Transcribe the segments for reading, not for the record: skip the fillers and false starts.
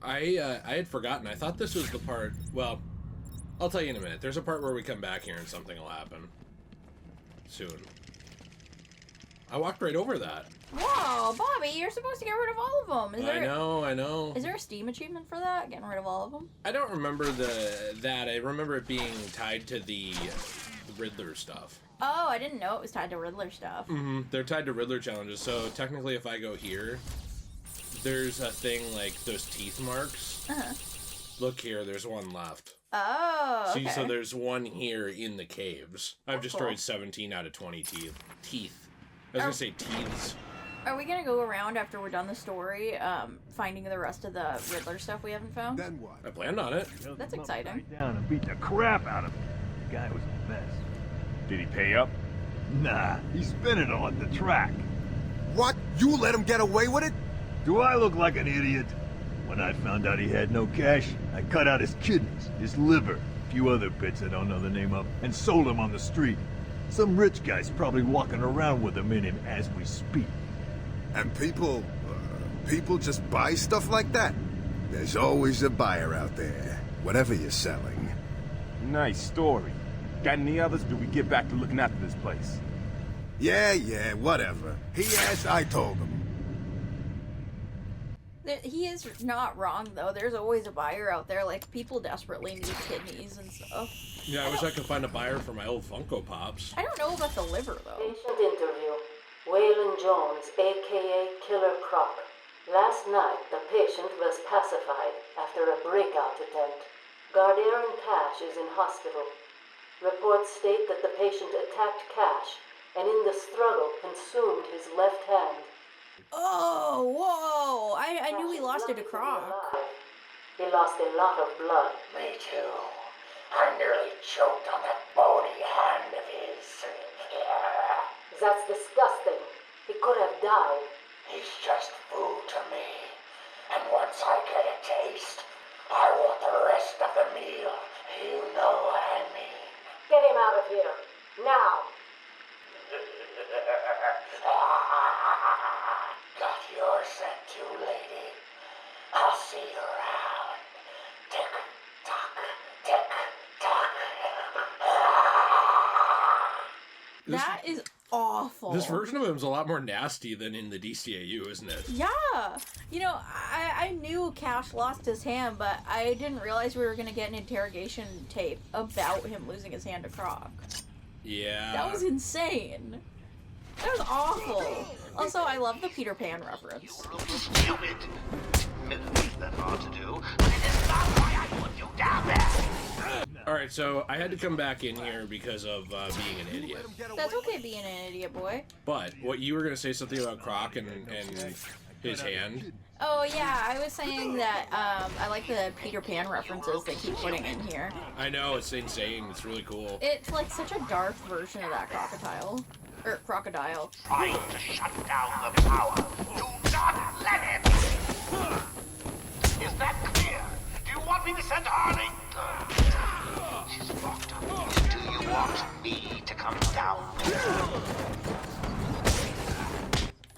I had forgotten. I thought this was the part... Well, I'll tell you in a minute. There's a part where we come back here and something will happen. Soon. I walked right over that. Whoa, Bobby, you're supposed to get rid of all of them. I know. Is there a Steam achievement for that? Getting rid of all of them? I don't remember that. I remember it being tied to the Riddler stuff. Oh, I didn't know it was tied to Riddler stuff. Mm-hmm. They're tied to Riddler challenges. So technically, if I go here, there's a thing like those teeth marks. Uh-huh. Look here, there's one left. Oh, okay. See, so there's one here in the caves. I've destroyed cool. 17 out of 20 teeth. I was gonna say teeths. Are we gonna go around after we're done the story, finding the rest of the Riddler stuff we haven't found? Then what? I planned on it. That's exciting. Down and beat the crap out of him. The guy was a mess. Did he pay up? Nah, he spent it all at the track. What? You let him get away with it? Do I look like an idiot? When I found out he had no cash, I cut out his kidneys, his liver, a few other bits I don't know the name of, and sold them on the street. Some rich guy's probably walking around with them in him as we speak. And people just buy stuff like that? There's always a buyer out there, whatever you're selling. Nice story. Got any others? Do we get back to looking after this place? Yeah, whatever. He asked, I told him. He is not wrong, though. There's always a buyer out there. Like, people desperately need kidneys and stuff. Yeah, I wish I could find a buyer for my old Funko Pops. I don't know about the liver, though. Patient interview. Waylon Jones, a.k.a. Killer Croc. Last night, the patient was pacified after a breakout attempt. Aaron Cash is in hospital. Reports state that the patient attacked Cash and in the struggle consumed his left hand. Oh, whoa! I knew he lost it to Croc. He lost a lot of blood. Me too. I nearly choked on that bony hand of his. That's disgusting. He could have died. He's just food to me. And once I get a taste, I want the rest of the meal. You know what I mean. Get him out of here. Now. Got your scent too, lady. I'll see you around. Tick tock, tick tock. That is awful. This version of him is a lot more nasty than in the DCAU, isn't it? Yeah. You know, I knew Cash lost his hand, but I didn't realize we were going to get an interrogation tape about him losing his hand to Croc. Yeah. That was insane. That was awful. Also, I love the Peter Pan reference. Stupid. That's hard to do, but it is not why I put you down there. Alright, so I had to come back in here because of being an idiot. That's okay being an idiot, boy. But, what you were going to say something about Croc and his hand? Oh, yeah, I was saying that I like the Peter Pan references they keep putting in here. I know, it's insane. It's really cool. It's like such a dark version of that crocodile. Or crocodile. Trying to shut down the power. Do not let it! Is that clear? Do you want me to send Harley? She's locked up. Do you want me to come down?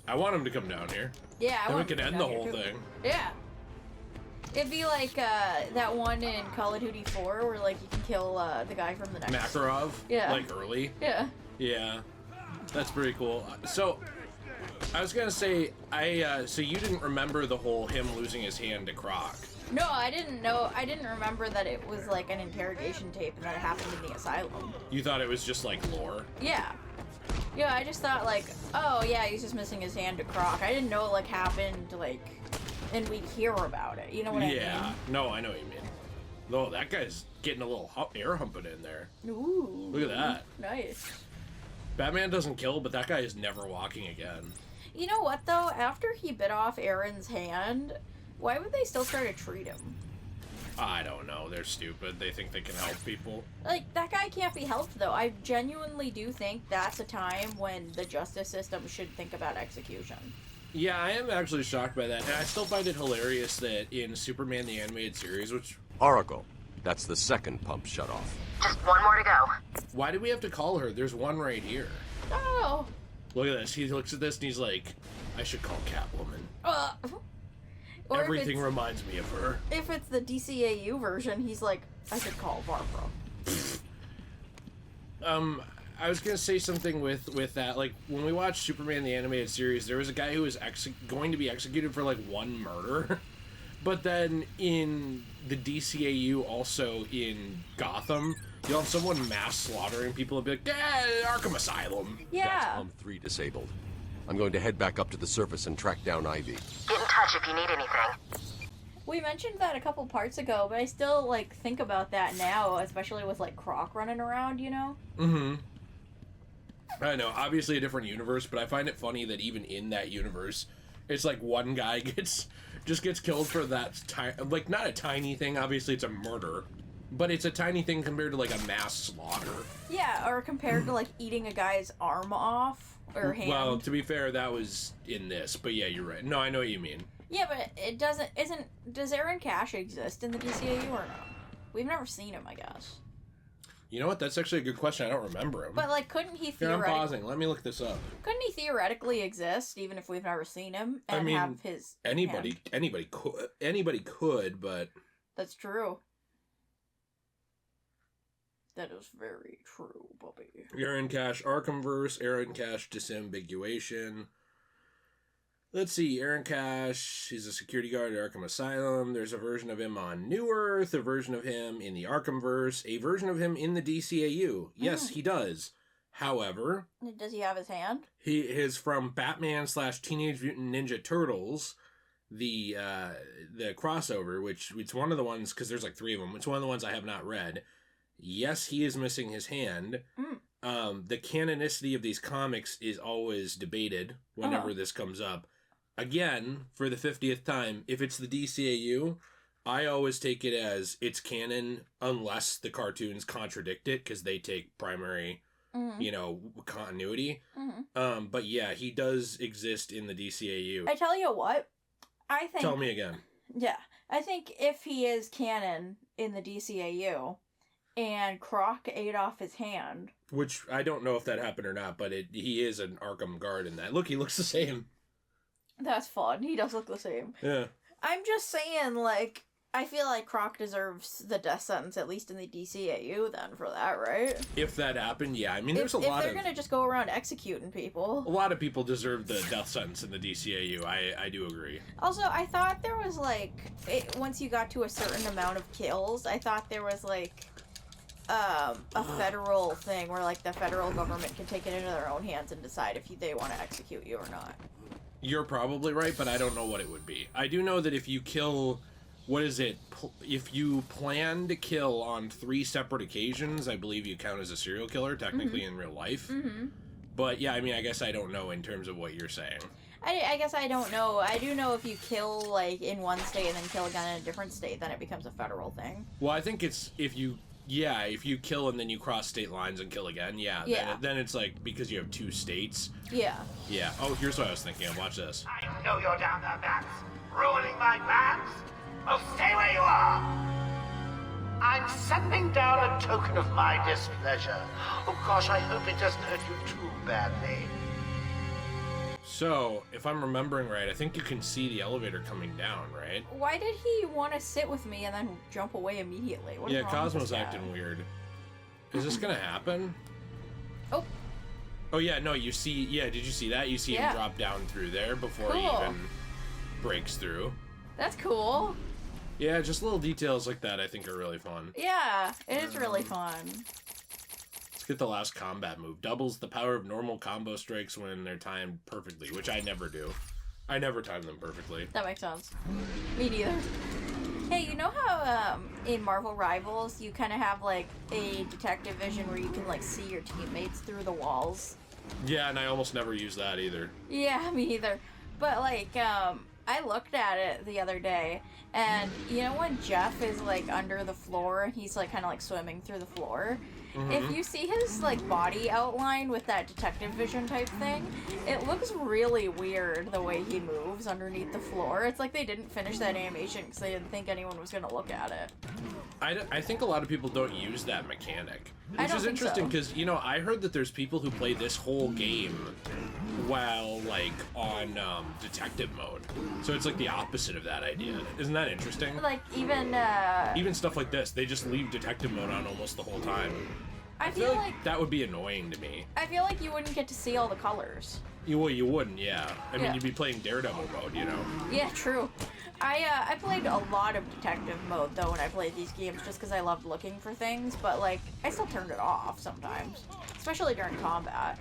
I want him to come down here. Yeah, I Then we want could him to end come the down whole here, too. thing. Yeah. It'd be like that one in Call of Duty 4 where like you can kill the guy from the next... Makarov? Yeah. Like early? Yeah. Yeah. That's pretty cool. So, I was gonna say, so you didn't remember the whole him losing his hand to Croc? No, I didn't know. I didn't remember that it was like an interrogation tape and that it happened in the asylum. You thought it was just like lore? Yeah. Yeah, I just thought like, oh yeah, he's just missing his hand to Croc. I didn't know it like happened like, and we'd hear about it. You know what I mean? Yeah. No, I know what you mean. Though that guy's getting a little air humping in there. Ooh. Look at that. Nice. Batman doesn't kill, but that guy is never walking again. You know what though? After he bit off Aaron's hand, why would they still try to treat him? I don't know. They're stupid. They think they can help people. Like, that guy can't be helped though. I genuinely do think that's a time when the justice system should think about execution. Yeah, I am actually shocked by that. And I still find it hilarious that in Superman the Animated Series, which... Oracle. That's the second pump shut off. Just one more to go. Why did we have to call her? There's one right here. Oh. Look at this. He looks at this and he's like, I should call Catwoman. Or Everything reminds me of her. If it's the DCAU version, he's like, I could call Barbara. I was gonna say something with that. Like, when we watched Superman the Animated Series, there was a guy who was going to be executed for, like, one murder. But then in the DCAU, also in Gotham, you'll have someone mass slaughtering people and be like, Arkham Asylum. Yeah. That's pump 3 disabled. I'm going to head back up to the surface and track down Ivy. Get in touch if you need anything. We mentioned that a couple parts ago, but I still, like, think about that now, especially with, like, Croc running around, you know? Mm-hmm. I know, obviously a different universe, but I find it funny that even in that universe, it's like one guy gets killed for that like, not a tiny thing, obviously it's a murder, but it's a tiny thing compared to, like, a mass slaughter. Yeah, or compared to, like, eating a guy's arm off, or hand. Well, to be fair, that was in this, but yeah, you're right. No, I know what you mean. Yeah, but it does Aaron Cash exist in the DCAU or no? We've never seen him, I guess. You know what? That's actually a good question. I don't remember him. But, like, couldn't he Here, I'm theoretically... pausing. Let me look this up. Couldn't he theoretically exist, even if we've never seen him, and have his anybody could, but... That's true. That is very true, Bobby. Aaron Cash Arkhamverse, Aaron Cash Disambiguation. Let's see, Aaron Cash, he's a security guard at Arkham Asylum. There's a version of him on New Earth, a version of him in the Arkhamverse, a version of him in the DCAU. Yes, he does. However... Does he have his hand? He is from Batman / Teenage Mutant Ninja Turtles, the crossover, which it's one of the ones, because there's like 3 of them, it's one of the ones I have not read. Yes, he is missing his hand. The canonicity of these comics is always debated whenever this comes up. Again, for the 50th time, if it's the DCAU, I always take it as it's canon unless the cartoons contradict it, because they take primary, continuity. But yeah, he does exist in the DCAU. I tell you what, I think... Tell me again. Yeah, I think if he is canon in the DCAU, and Croc ate off his hand... Which, I don't know if that happened or not, but he is an Arkham guard in that. Look, he looks the same. That's fun. He does look the same. Yeah. I'm just saying, like, I feel like Croc deserves the death sentence, at least in the DCAU, then, for that, right? If that happened, yeah. I mean, there's a lot of... If they're gonna just go around executing people... A lot of people deserve the death sentence in the DCAU. I do agree. Also, I thought there was, like... once you got to a certain amount of kills, I thought there was, like... a federal thing where, like, the federal government can take it into their own hands and decide if they want to execute you or not. You're probably right, but I don't know what it would be. I do know that if you kill... What is it? If you plan to kill on 3 separate occasions, I believe you count as a serial killer, technically, in real life. But, yeah, I mean, I guess I don't know in terms of what you're saying. I guess I don't know. I do know if you kill, like, in one state and then kill again in a different state, then it becomes a federal thing. Well, I think it's if you kill and then you cross state lines and kill again, then it's like, because you have 2 states. Yeah. Yeah. Oh, here's what I was thinking of. Watch this. I know you're down there, Bats. Ruining my plans? Oh, stay where you are! I'm sending down a token of my displeasure. Oh gosh, I hope it doesn't hurt you too badly. So, if I'm remembering right, I think you can see the elevator coming down, right? Why did he want to sit with me and then jump away immediately? What is wrong Cosmo's with this guy? acting weird. Is this gonna happen? Oh. Oh yeah, no, you see, did you see that? You see him drop down through there before he even breaks through. That's cool. Yeah, just little details like that I think are really fun. Yeah, it is really fun. Let's get the last combat move. Doubles the power of normal combo strikes when they're timed perfectly, which I never do. I never time them perfectly. That makes sense. Me neither. Hey, you know how in Marvel Rivals you kind of have like a detective vision where you can like see your teammates through the walls? Yeah, and I almost never use that either. Yeah, me either. But like, I looked at it the other day, and you know when Jeff is like under the floor and he's like kind of like swimming through the floor? If you see his like body outline with that detective vision type thing, it looks really weird the way he moves underneath the floor. It's like they didn't finish that animation because they didn't think anyone was going to look at it. I think a lot of people don't use that mechanic, which is interesting because, you know, I heard that there's people who play this whole game while like on detective mode. So it's like the opposite of that idea. Isn't that interesting? Like, even stuff like this, they just leave detective mode on almost the whole time. I feel like that would be annoying to me. I feel like you wouldn't get to see all the colors. You wouldn't, yeah. I mean, you'd be playing Daredevil mode, you know? Yeah, true. I played a lot of detective mode, though, when I played these games, just because I loved looking for things, but, like, I still turned it off sometimes. Especially during combat.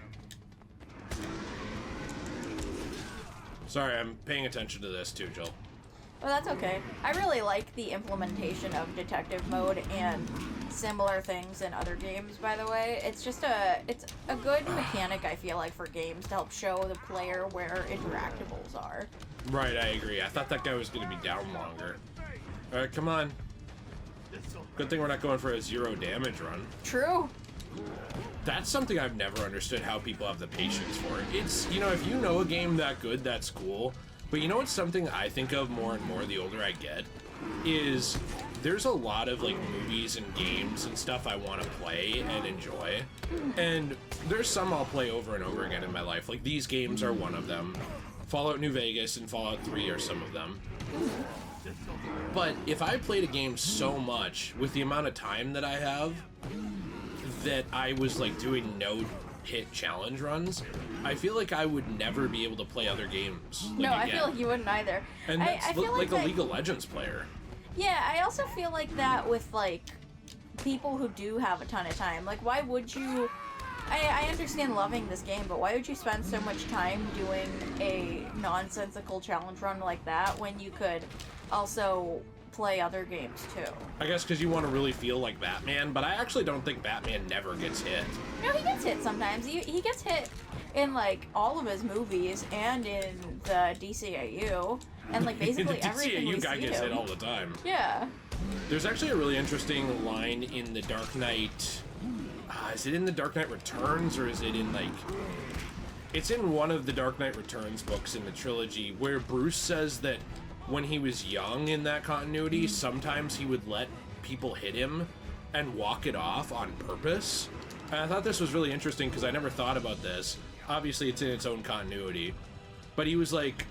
Sorry, I'm paying attention to this, too, Jill. Well, that's okay. I really like the implementation of detective mode and similar things in other games, by the way. It's just it's a good mechanic, I feel like, for games to help show the player where interactables are. Right, I agree. I thought that guy was going to be down longer. Alright, come on. Good thing we're not going for a 0 damage run. True. That's something I've never understood how people have the patience for. It's, you know, if you know a game that good, that's cool. But you know what's something I think of more and more the older I get? Is there's a lot of, like, movies and games and stuff I want to play and enjoy. And there's some I'll play over and over again in my life. Like, these games are one of them. Fallout New Vegas and Fallout 3 are some of them. But if I played a game so much with the amount of time that I have, that I was, like, doing no-hit challenge runs, I feel like I would never be able to play other games. Like, no, I feel like you wouldn't either. And that's I feel like a League of Legends player. Yeah, I also feel like that with, like, people who do have a ton of time. Like, why would you... I understand loving this game, but why would you spend so much time doing a nonsensical challenge run like that when you could also play other games too? I guess because you want to really feel like Batman, but I actually don't think Batman never gets hit. No, he gets hit sometimes. He gets hit in, like, all of his movies and in the DCAU. And, like, basically everything we see The DCAU guy gets hit all the time. Yeah. There's actually a really interesting line in the Dark Knight... is it in the Dark Knight Returns, or is it in, like... It's in one of the Dark Knight Returns books in the trilogy, where Bruce says that when he was young in that continuity, sometimes he would let people hit him and walk it off on purpose. And I thought this was really interesting because I never thought about this. Obviously, it's in its own continuity. But he was like,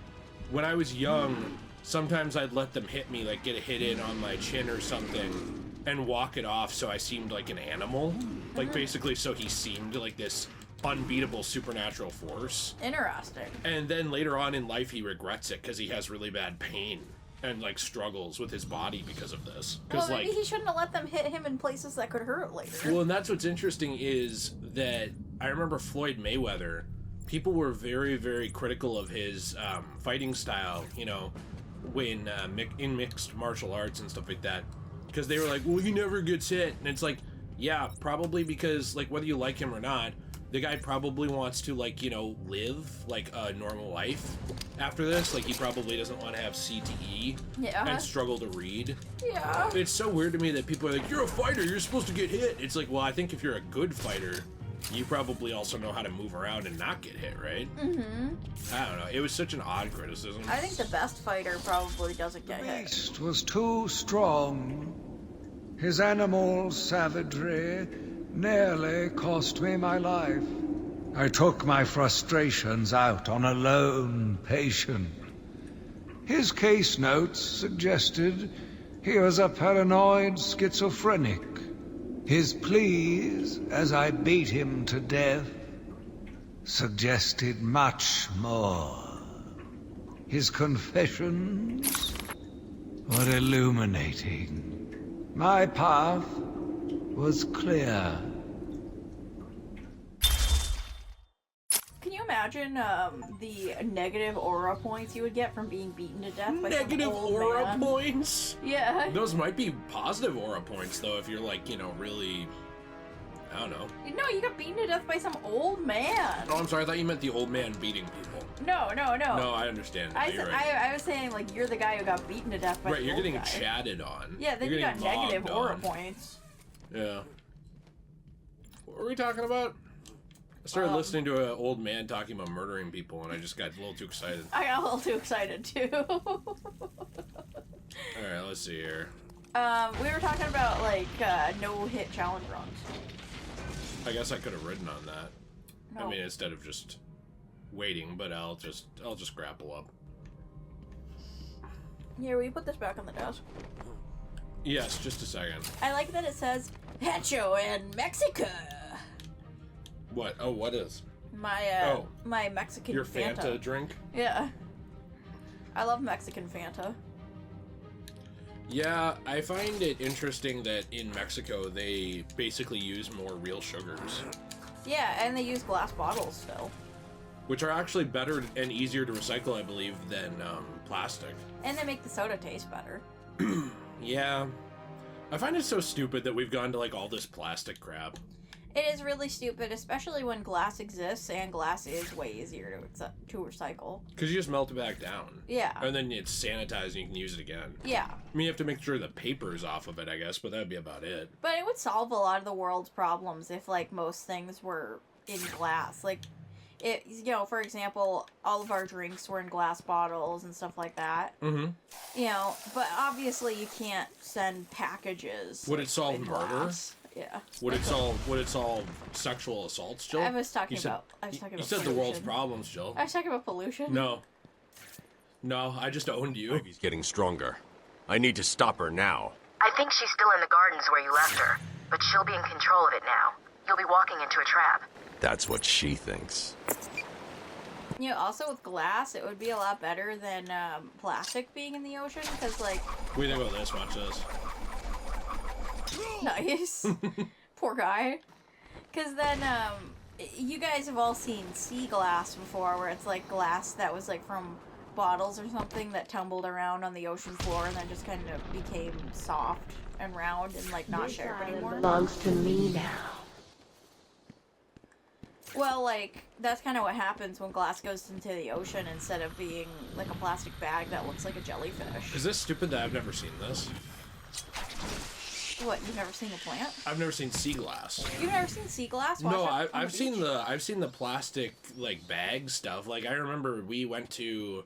when I was young, sometimes I'd let them hit me, like get a hit in on my chin or something, and walk it off so I seemed like an animal. Like, basically, so he seemed like this unbeatable supernatural force. Interesting. And then later on in life, he regrets it because he has really bad pain and, like, struggles with his body because of this. Well, maybe he shouldn't have let them hit him in places that could hurt later. Well, and that's what's interesting is that I remember Floyd Mayweather. People were very, very critical of his fighting style, you know, when in mixed martial arts and stuff like that. Because they were like, well, he never gets hit. And it's like, yeah, probably because, like, whether you like him or not, the guy probably wants to, like, you know, live, like, a normal life after this. Like, he probably doesn't want to have CTE and struggle to read. Yeah. It's so weird to me that people are like, you're a fighter, you're supposed to get hit. It's like, well, I think if you're a good fighter, you probably also know how to move around and not get hit, right? Mm-hmm. I don't know. It was such an odd criticism. I think the best fighter probably doesn't get hit. The beast was too strong. His animal savagery nearly cost me my life. I took my frustrations out on a lone patient. His case notes suggested he was a paranoid schizophrenic. His pleas, as I beat him to death, suggested much more. His confessions were illuminating. My path was clear. Can you imagine the negative aura points you would get from being beaten to death by negative some old aura man? points? Yeah. Those might be positive aura points, though, if you're, like, you know, really... I don't know. No, you got beaten to death by some old man. Oh, I'm sorry. I thought you meant the old man beating people. No. No, I understand. I was saying, like, you're the guy who got beaten to death by right, the you're old getting guy. chatted on. Yeah, then you're you got getting negative mobbed aura on. points. Yeah. What were we talking about? I started listening to an old man talking about murdering people, and I just got a little too excited. I got a little too excited, too. Alright, let's see here. We were talking about, like, no-hit challenge runs. I guess I could have ridden on that. No. I mean, instead of just waiting, but I'll just grapple up. Here, will you put this back on the desk? Yes, just a second. I like that it says Hecho in Mexico. What? Oh, what is? My Mexican your Fanta drink? Yeah. I love Mexican Fanta. Yeah, I find it interesting that in Mexico they basically use more real sugars. Yeah, and they use glass bottles still. Which are actually better and easier to recycle, I believe, than plastic. And they make the soda taste better. Yeah. I find it so stupid that we've gone to, like, all this plastic crap. It is really stupid, especially when glass exists, and glass is way easier to recycle. Because you just melt it back down. Yeah. And then it's sanitized and you can use it again. Yeah. I mean, you have to make sure the paper is off of it, I guess, but that'd be about it. But it would solve a lot of the world's problems if, like, most things were in glass. Like, for example, all of our drinks were in glass bottles and stuff like that. Mm-hmm. But obviously you can't send packages. Would it solve murder? Glass. Yeah. Would it solve sexual assaults, Jill? I was talking about You said pollution. the world's problems, Jill. I was talking about pollution. No, I just owned you. Ivy's getting stronger. I need to stop her now. I think she's still in the gardens where you left her, but she'll be in control of it now. You'll be walking into a trap. That's what she thinks. Also with glass, it would be a lot better than plastic being in the ocean, because, like... What do you think about this? Watch this. Nice. Poor guy. Because then, you guys have all seen sea glass before, where it's, like, glass that was, like, from bottles or something that tumbled around on the ocean floor and then just kind of became soft and round and, like, not sharp anymore. Belongs to me now. Well, like, that's kind of what happens when glass goes into the ocean instead of being, like, a plastic bag that looks like a jellyfish. Is this stupid that I've never seen this? What, you've never seen the plant? I've never seen sea glass. You've never seen sea glass? No, I've seen the plastic, like, bag stuff. Like, I remember we went to,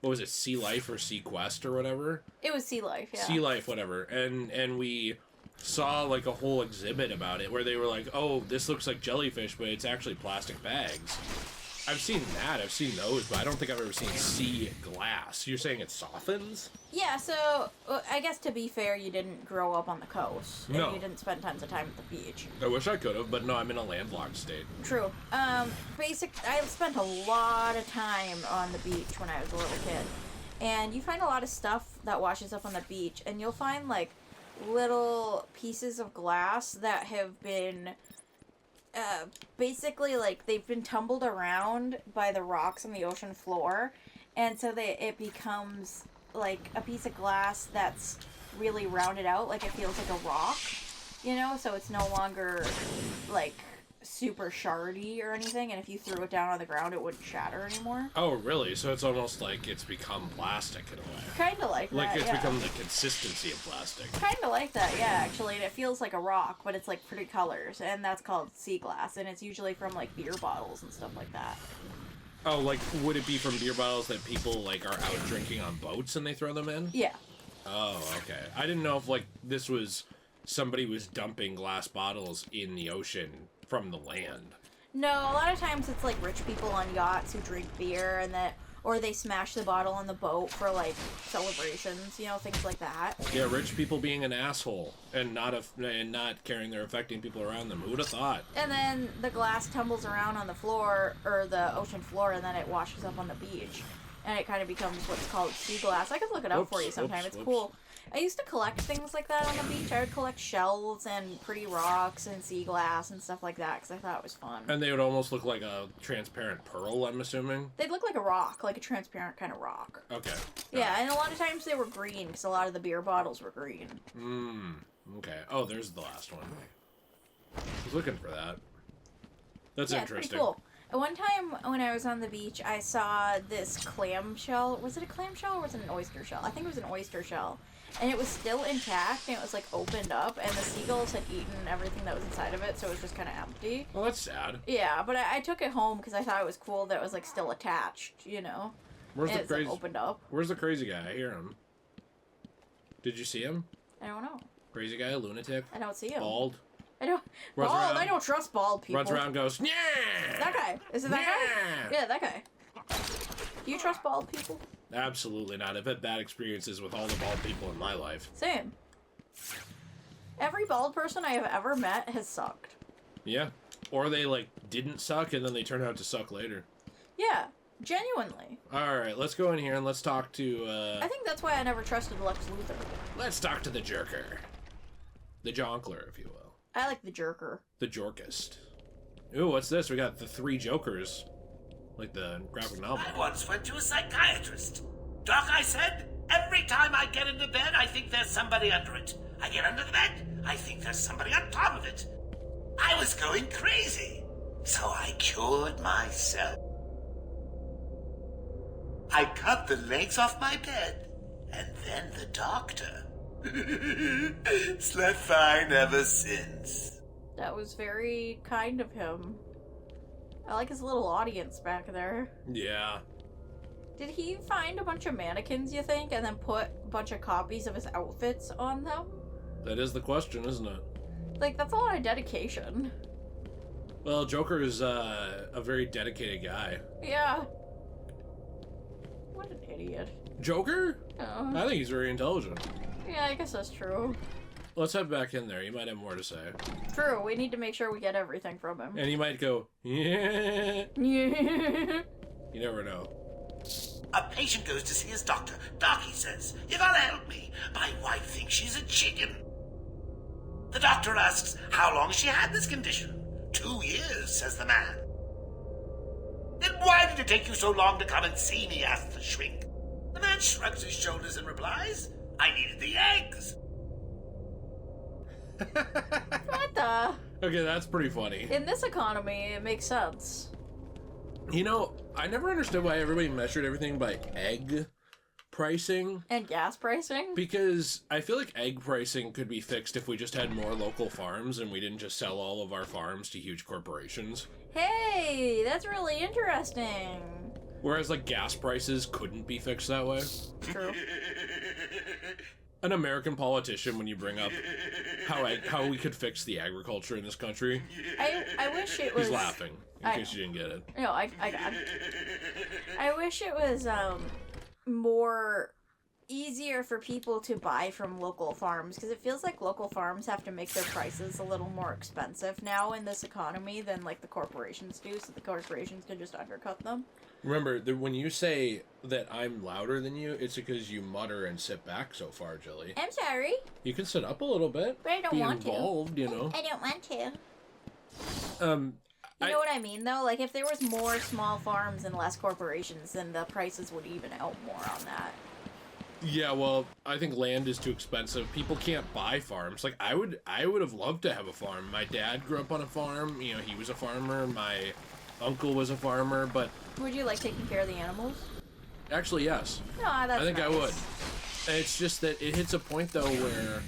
what was it, Sea Life or Sea Quest or whatever? It was Sea Life, yeah. Sea Life, whatever. And we saw, like, a whole exhibit about it where they were like, oh, this looks like jellyfish, but it's actually plastic bags. I've seen that. I've seen those, but I don't think I've ever seen sea glass. You're saying it softens? Yeah, so I guess to be fair, you didn't grow up on the coast. No. And you didn't spend tons of time at the beach. I wish I could have, but no, I'm in a landlocked state. True. I spent a lot of time on the beach when I was a little kid. And you find a lot of stuff that washes up on the beach, and you'll find, like, little pieces of glass that have been... basically, like, they've been tumbled around by the rocks on the ocean floor, and so it becomes, like, a piece of glass that's really rounded out, like it feels like a rock, so it's no longer, like, super shardy or anything, and if you threw it down on the ground, it wouldn't shatter anymore. Oh, really? So it's almost like it's become plastic in a way. Kind of like that, Like it's yeah. become the consistency of plastic. Kind of like that, yeah, actually, and it feels like a rock, but it's, like, pretty colors, and that's called sea glass, and it's usually from, like, beer bottles and stuff like that. Oh, like, would it be from beer bottles that people, like, are out drinking on boats and they throw them in? Yeah. Oh, okay. I didn't know if, like, this was... somebody was dumping glass bottles in the ocean from the land. No, a lot of times it's, like, rich people on yachts who drink beer, and or they smash the bottle on the boat for, like, celebrations, things like that. Yeah, rich people being an asshole and not caring they're affecting people around them. Who would have thought? And then the glass tumbles around on the floor, or the ocean floor, and then it washes up on the beach. And it kind of becomes what's called sea glass. I could look it up for you sometime. It's cool. I used to collect things like that on the beach. I would collect shells and pretty rocks and sea glass and stuff like that because I thought it was fun. And they would almost look like a transparent pearl, I'm assuming? They'd look like a rock, like a transparent kind of rock. Okay. Yeah, and a lot of times they were green because a lot of the beer bottles were green. Okay. Oh, there's the last one. I was looking for that. That's interesting. It's pretty cool. One time when I was on the beach, I saw this clamshell. Was it a clamshell or was it an oyster shell? I think it was an oyster shell. And it was still intact, and it was, like, opened up, and the seagulls had eaten everything that was inside of it, so it was just kind of empty. Well, that's sad. Yeah, but I took it home because I thought it was cool that it was, like, still attached, Where's and the crazy... like, opened up. Where's the crazy guy? I hear him. Did you see him? I don't know. Crazy guy, lunatic? I don't see him. Bald? Bald? Around, I don't trust bald people. Runs around and goes, yeah! That guy. Is it that guy? Yeah, that guy. Do you trust bald people? Absolutely not. I've had bad experiences with all the bald people in my life. Same. Every bald person I have ever met has sucked. Yeah. Or they, like, didn't suck and then they turned out to suck later. Yeah. Genuinely. Alright, let's go in here and let's talk to, I think that's why I never trusted Lex Luthor. Let's talk to the Jerker. The Jonkler, if you will. I like the Jerker. The Jorkist. Ooh, what's this? We got the 3 Jokers. Like the graphic novel. I once went to a psychiatrist. Doc, I said, every time I get into bed, I think there's somebody under it. I get under the bed, I think there's somebody on top of it. I was going crazy, so I cured myself. I cut the legs off my bed, and then the doctor. Slept fine ever since. That was very kind of him. I like his little audience back there. Yeah. Did he find a bunch of mannequins, you think, and then put a bunch of copies of his outfits on them? That is the question, isn't it? Like, that's a lot of dedication. Well, Joker is a very dedicated guy. Yeah. What an idiot. Joker? Oh. I think he's very intelligent. Yeah, I guess that's true. Let's head back in there. He might have more to say. True, we need to make sure we get everything from him. And he might go, yeah. Yeah. You never know. A patient goes to see his doctor. Doc, he says, you gotta help me. My wife thinks she's a chicken. The doctor asks how long she had this condition. 2 years, says the man. Then why did it take you so long to come and see me, asks the shrink. The man shrugs his shoulders and replies, I needed the eggs. What the? Okay, that's pretty funny. In this economy, it makes sense. You know, I never understood why everybody measured everything by egg pricing. And gas pricing? Because I feel like egg pricing could be fixed if we just had more local farms and we didn't just sell all of our farms to huge corporations. Hey, that's really interesting. Whereas, like, gas prices couldn't be fixed that way. True. An American politician, when you bring up how we could fix the agriculture in this country. I wish it was... He's laughing, in case you didn't get it. No, I got it. I wish it was, more easier for people to buy from local farms, because it feels like local farms have to make their prices a little more expensive now in this economy than, like, the corporations do, so the corporations can just undercut them. Remember, when you say that I'm louder than you, it's because you mutter and sit back so far, Jilly. I'm sorry. You can sit up a little bit. But I don't want to. Be involved, you know. I don't want to. You know what I mean, though? Like, if there was more small farms and less corporations, then the prices would even out more on that. Yeah, well, I think land is too expensive. People can't buy farms. Like, I would have loved to have a farm. My dad grew up on a farm. You know, he was a farmer. My uncle was a farmer, but... Would you like taking care of the animals? Actually, yes. No, that's I think nice. I would. It's just that it hits a point, though, where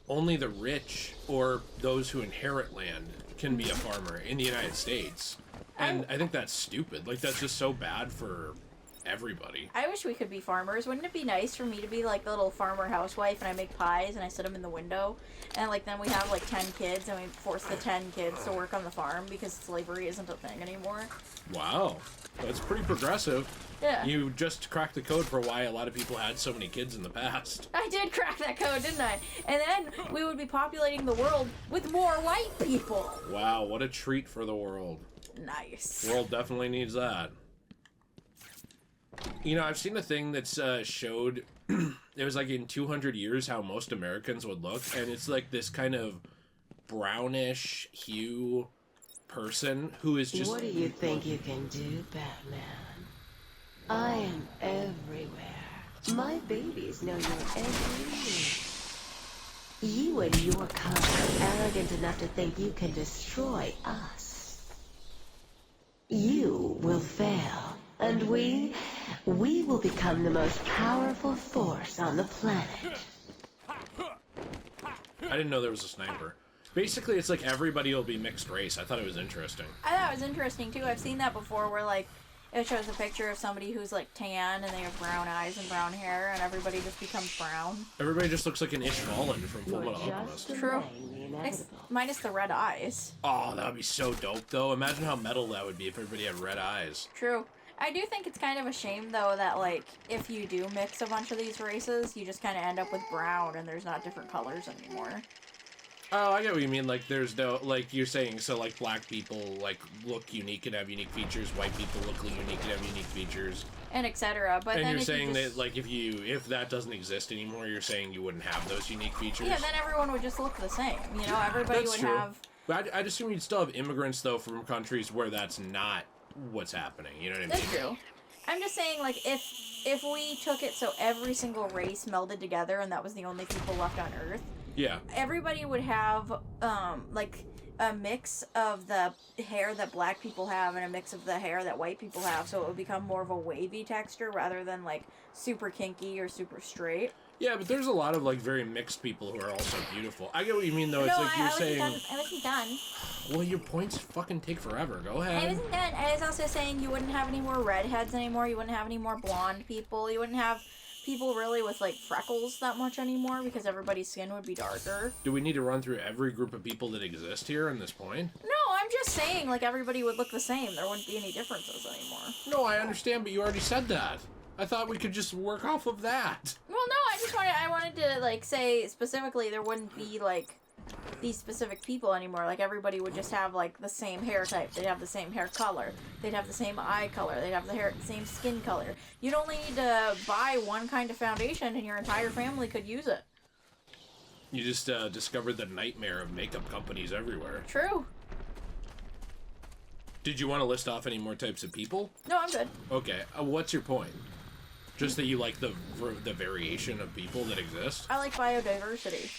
only the rich or those who inherit land can be a farmer in the United States. And I think that's stupid. Like, that's just so bad for everybody. I wish we could be farmers. Wouldn't it be nice for me to be like the little farmer housewife and I make pies and I sit them in the window and like then we have like 10 kids and we force the 10 kids to work on the farm because slavery isn't a thing anymore? Wow. That's pretty progressive. Yeah. You just cracked the code for why a lot of people had so many kids in the past. I did crack that code, didn't I? And then we would be populating the world with more white people. Wow, what a treat for the world. Nice. The world definitely needs that. You know, I've seen a thing that's showed, it was like in 200 years how most Americans would look, and it's like this kind of brownish hue person who is just... What do you think you can do, Batman? I am everywhere. My babies know your every move. You and your kind are arrogant enough to think you can destroy us. You will fail, and we will become the most powerful force on the planet. I didn't know there was a sniper. Basically, it's like everybody will be mixed race. I thought it was interesting. I thought it was interesting, too. I've seen that before where, like, it shows a picture of somebody who's, like, tan and they have brown eyes and brown hair and everybody just becomes brown. Everybody just looks like an Ishvalan from Full Metal Alchemist. True. Minus the red eyes. Oh, that would be so dope, though. Imagine how metal that would be if everybody had red eyes. True. I do think it's kind of a shame, though, that, like, if you do mix a bunch of these races, you just kind of end up with brown, and there's not different colors anymore. Oh, I get what you mean. Like, there's no, like, you're saying, so, like, black people, like, look unique and have unique features, white people look unique and have unique features. And etc. But and then you're if saying you just... that, like, if that doesn't exist anymore, you're saying you wouldn't have those unique features? Yeah, then everyone would just look the same. You know, everybody That's would true. have... But I'd assume you'd still have immigrants, though, from countries where that's not what's happening. You know what I mean? That's true. I'm just saying, like, if we took it so every single race melded together and that was the only people left on Earth, yeah, everybody would have, like, a mix of the hair that black people have and a mix of the hair that white people have, so it would become more of a wavy texture rather than, like, super kinky or super straight. Yeah, but there's a lot of, like, very mixed people who are also beautiful. I get what you mean, though. It's like you're saying... I wasn't done. Well, your points fucking take forever. Go ahead. I wasn't done. I was also saying you wouldn't have any more redheads anymore. You wouldn't have any more blonde people. You wouldn't have people really with, like, freckles that much anymore because everybody's skin would be darker. Do we need to run through every group of people that exist here in this point? No, I'm just saying, like, everybody would look the same. There wouldn't be any differences anymore. No, I understand, but you already said that. I thought we could just work off of that. Well, no, I wanted to, like, say specifically there wouldn't be, like, these specific people anymore. Like, everybody would just have, like, the same hair type. They'd have the same hair color. They'd have the same eye color. They'd have the same skin color. You'd only need to buy one kind of foundation and your entire family could use it. You just discovered the nightmare of makeup companies everywhere. True. Did you want to list off any more types of people? No, I'm good. Okay, what's your point? Just that you like the variation of people that exist? I like biodiversity.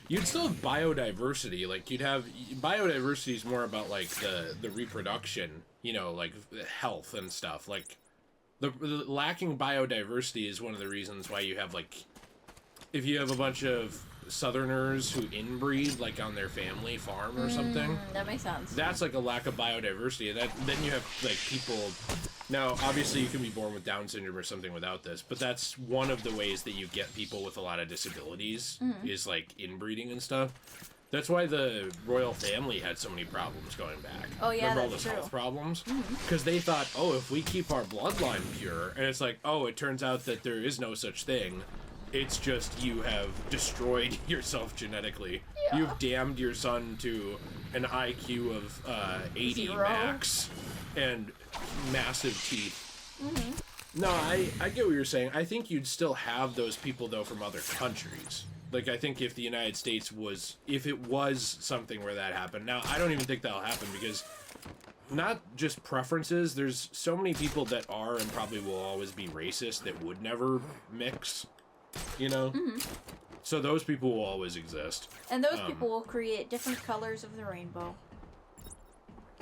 You'd still have biodiversity. Like, you'd have... Biodiversity is more about, like, the reproduction, you know, like, health and stuff. Like, the lacking biodiversity is one of the reasons why you have, like... If you have a bunch of Southerners who inbreed, like, on their family farm or something... That makes sense. That's, like, a lack of biodiversity. Then you have, like, people... Now, obviously, you can be born with Down syndrome or something without this, but that's one of the ways that you get people with a lot of disabilities, is, like, inbreeding and stuff. That's why the royal family had so many problems going back. Oh, yeah, Remember all that's those true. health problems? Because they thought, oh, if we keep our bloodline pure, and it's like, oh, it turns out that there is no such thing. It's just you have destroyed yourself genetically. Yeah. You've damned your son to an IQ of 80 0. max and massive teeth. No, I get what you're saying. I think you'd still have those people, though, from other countries. Like, I think if the United States was... If it was something where that happened... Now, I don't even think that'll happen because... Not just preferences. There's so many people that are and probably will always be racist that would never mix. You know? So those people will always exist. And those people will create different colors of the rainbow.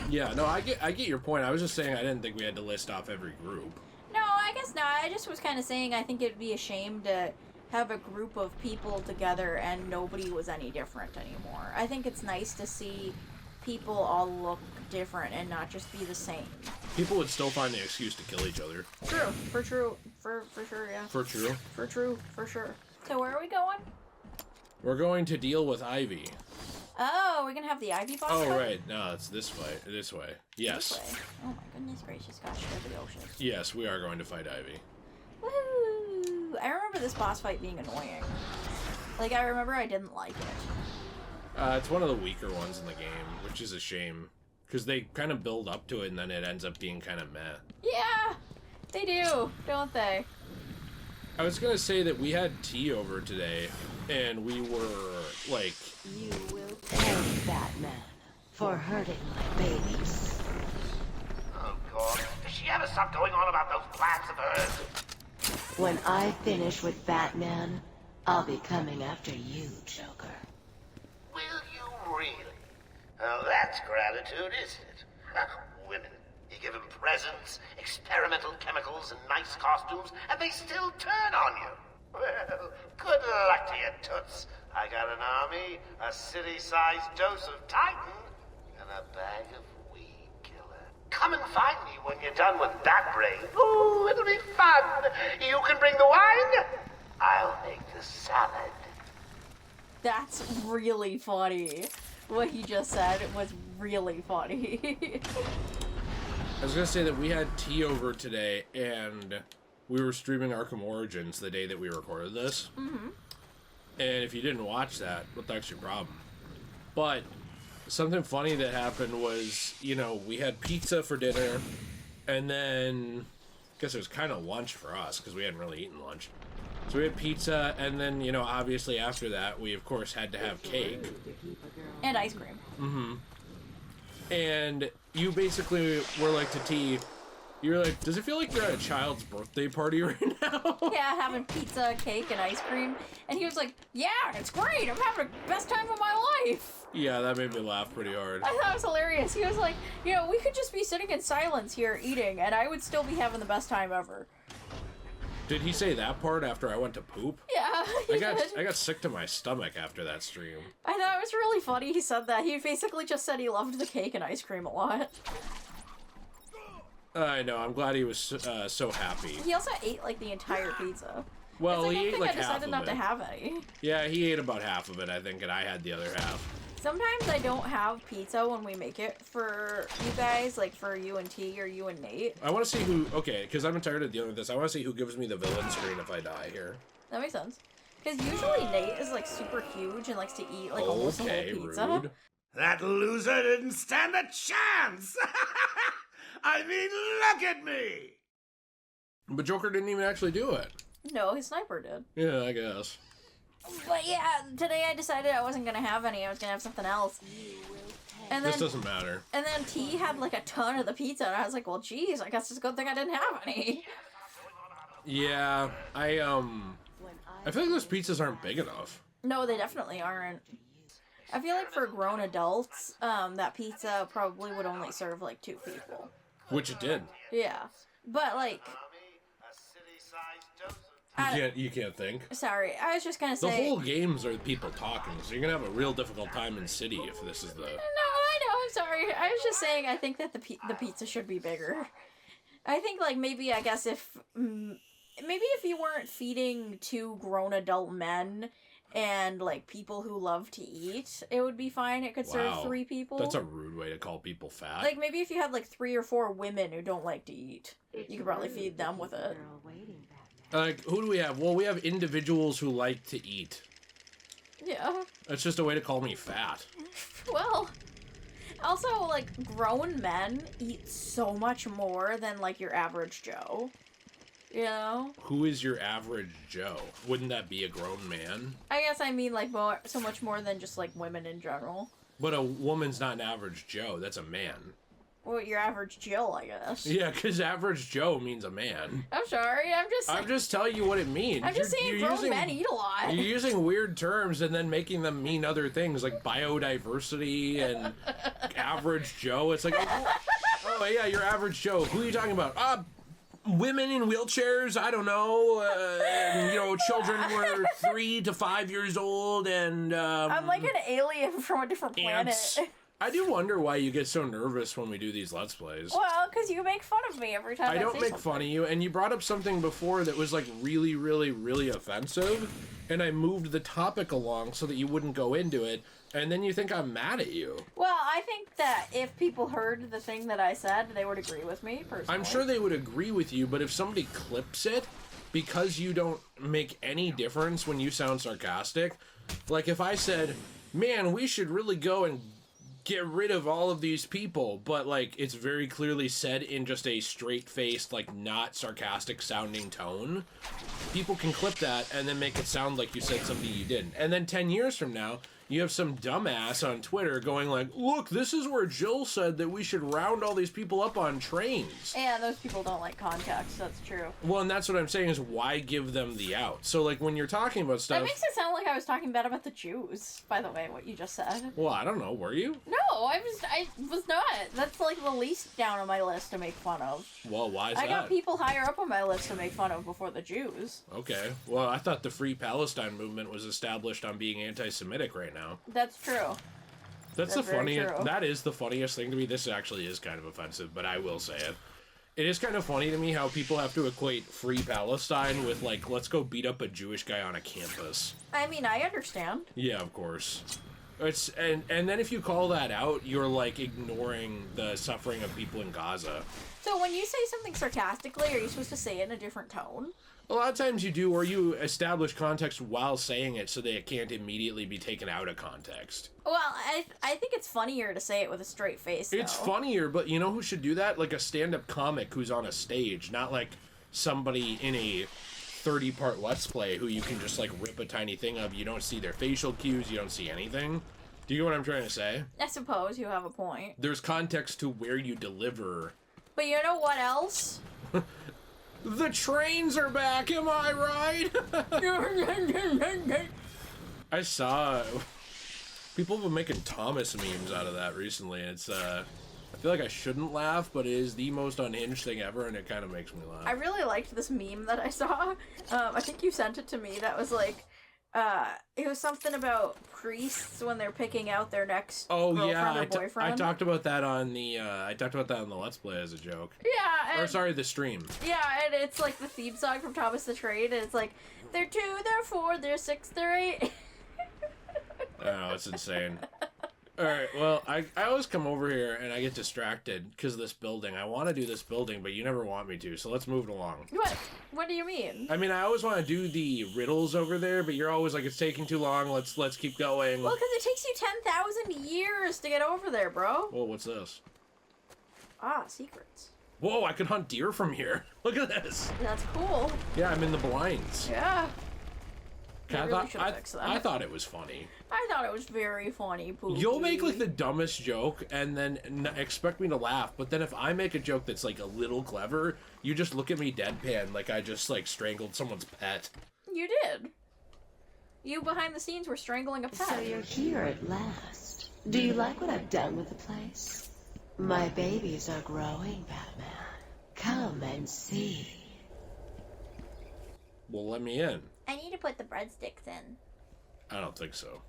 Yeah, no, I get your point. I was just saying I didn't think we had to list off every group. No, I guess not. I just was kind of saying I think it'd be a shame to have a group of people together and nobody was any different anymore. I think it's nice to see people all look different and not just be the same. People would still find the excuse to kill each other. True. For sure, yeah. For true. For sure. So where are we going? We're going to deal with Ivy. Oh, we're gonna have the Ivy boss Oh, fight? right. No, it's this way. This way. Yes. This way. Oh my goodness gracious, gosh, the ocean. Yes, we are going to fight Ivy. Woo! I remember this boss fight being annoying. Like, I remember I didn't like it. It's one of the weaker ones in the game, which is a shame. Because they kind of build up to it and then it ends up being kind of meh. Yeah! They do, don't they? I was going to say that we had tea over today, and we were, like... You will pay, Batman, for hurting my babies. Oh, God. Does she ever stop going on about those plans of hers? When I finish with Batman, I'll be coming after you, Joker. Will you really? Oh, that's gratitude, isn't it? Women. You give them presents, experimental chemicals, and nice costumes, and they still turn on you. Well, good luck to you, Toots. I got an army, a city-sized dose of Titan, and a bag of weed killer. Come and find me when you're done with that brain. Ooh, it'll be fun. You can bring the wine. I'll make the salad. That's really funny. What he just said was really funny. I was gonna say that we had tea over today, and we were streaming Arkham Origins the day that we recorded this. Mm-hmm. And if you didn't watch that, what the heck's your problem? But something funny that happened was, you know, we had pizza for dinner, and then I guess it was kind of lunch for us because we hadn't really eaten lunch. So we had pizza, and then, you know, obviously after that, we of course had to have cake. And ice cream. Mm-hmm. And you basically were like to T, you're like, does it feel like you're at a child's birthday party right now? Yeah, having pizza, cake, and ice cream. And he was like, yeah, it's great. I'm having the best time of my life. Yeah, that made me laugh pretty hard. I thought it was hilarious. He was like, you know, we could just be sitting in silence here eating, and I would still be having the best time ever. Did he say that part after I went to poop? Yeah, I got sick to my stomach after that stream. I thought it was really funny he said that. He basically just said he loved the cake and ice cream a lot. I know, I'm glad he was so happy. He also ate, like, the entire pizza. Well, he ate, like, half of it. I decided not to have any. Yeah, he ate about half of it, I think, and I had the other half. Sometimes I don't have pizza when we make it for you guys, like for you and T or you and Nate. I want to see who... Okay, because I'm tired of dealing with this. I want to see who gives me the villain screen if I die here. That makes sense. Because usually Nate is, like, super huge and likes to eat, like, almost a whole pizza. Rude. That loser didn't stand a chance! I mean, look at me! But Joker didn't even actually do it. No, his sniper did. Yeah, I guess. But yeah, today I decided I wasn't gonna have any. I was gonna have something else. And then, this doesn't matter. And then T had like a ton of the pizza, and I was like, well, geez, I guess it's a good thing I didn't have any. Yeah, I feel like those pizzas aren't big enough. No, they definitely aren't. I feel like for grown adults, that pizza probably would only serve like 2 people. Which it did. Yeah, but like... You can't think. Sorry, I was just gonna say... The whole games are people talking, so you're gonna have a real difficult time in City if this is the... No, I know, I'm sorry. I was just saying I think that the pizza should be bigger. I think, like, maybe, I guess if... maybe if you weren't feeding 2 grown adult men and, like, people who love to eat, it would be fine. It could serve 3 people. That's a rude way to call people fat. Like, maybe if you had, like, 3 or 4 women who don't like to eat, you could probably feed them with it. Like, who do we have? Well, we have individuals who like to eat. Yeah. That's just a way to call me fat. Well, also, like, grown men eat so much more than, like, your average Joe. You know? Who is your average Joe? Wouldn't that be a grown man? I guess I mean, like, so much more than just, like, women in general. But a woman's not an average Joe. That's a man. Well, your average Jill, I guess. Yeah, because average Joe means a man. I'm sorry, I'm just telling you what it means. I'm just saying grown men eat a lot. You're using weird terms and then making them mean other things, like biodiversity and average Joe. It's like, oh yeah, your average Joe. Who are you talking about? Women in wheelchairs, I don't know, you know, children were 3 to 5 years old, and, I'm like an alien from a different planet. Ants. I do wonder why you get so nervous when we do these Let's Plays. Well, because you make fun of me every time I don't make something. fun of you, and you brought up something before that was, like, really, really, really offensive, and I moved the topic along so that you wouldn't go into it, and then you think I'm mad at you. Well, I think that if people heard the thing that I said, they would agree with me, personally. I'm sure they would agree with you, but if somebody clips it, because you don't make any difference when you sound sarcastic, like if I said, man, we should really go and get rid of all of these people, but like it's very clearly said in just a straight-faced, like not sarcastic sounding tone, people can clip that and then make it sound like you said something you didn't. And then 10 years from now, you have some dumbass on Twitter going like, look, this is where Jill said that we should round all these people up on trains. Yeah, those people don't like context, that's true. Well, and that's what I'm saying is why give them the out? So like when you're talking about stuff... That makes it sound like I was talking bad about the Jews, by the way, what you just said. Well, I don't know, were you? No, I was not. That's like the least down on my list to make fun of. Well, why is that? I got people higher up on my list to make fun of before the Jews. Okay. Well, I thought the Free Palestine movement was established on being anti-Semitic right now. That's true. That's the funniest. That is the funniest thing to me. This actually is kind of offensive, but I will say it. It is kind of funny to me how people have to equate Free Palestine with, like, let's go beat up a Jewish guy on a campus. I mean, I understand. Yeah, of course. And then if you call that out, you're like ignoring the suffering of people in Gaza. So when you say something sarcastically, are you supposed to say it in a different tone? A lot of times you do, or you establish context while saying it so that it can't immediately be taken out of context. Well, I think it's funnier to say it with a straight face, though. It's funnier, but you know who should do that? Like a stand-up comic who's on a stage, not like somebody in a 30-part Let's Play who you can just like rip a tiny thing of. You don't see their facial cues, you don't see anything. Do you get what I'm trying to say? I suppose you have a point. There's context to where you deliver. But you know what else? The trains are back, am I right? I saw people have been making Thomas memes out of that recently. It's I feel like I shouldn't laugh, but it is the most unhinged thing ever, and it kind of makes me laugh. I really liked this meme that I saw. I think you sent it to me. That was like, it was something about priests when they're picking out their next girlfriend or boyfriend. I talked about that on the Let's Play as a joke. Yeah. Or sorry, the stream. Yeah, and it's like the theme song from Thomas the Train, and it's like, they're 2, they're 4, they're 6, they're 8. Oh, it's insane. Alright, well, I always come over here and I get distracted because of this building. I want to do this building, but you never want me to, so let's move it along. What? What do you mean? I mean, I always want to do the riddles over there, but you're always like, it's taking too long, let's keep going. Well, because it takes you 10,000 years to get over there, bro. Whoa, what's this? Ah, secrets. Whoa, I can hunt deer from here. Look at this. That's cool. Yeah, I'm in the blinds. Yeah. I thought it was funny. I thought it was very funny, Pookie. You'll make like the dumbest joke and then expect me to laugh, but then if I make a joke that's like a little clever, you just look at me deadpan like I just like strangled someone's pet. You did. You behind the scenes were strangling a pet. So you're here at last. Do you like what I've done with the place? My babies are growing, Batman. Come and see. Well, let me in. I need to put the breadsticks in. I don't think so.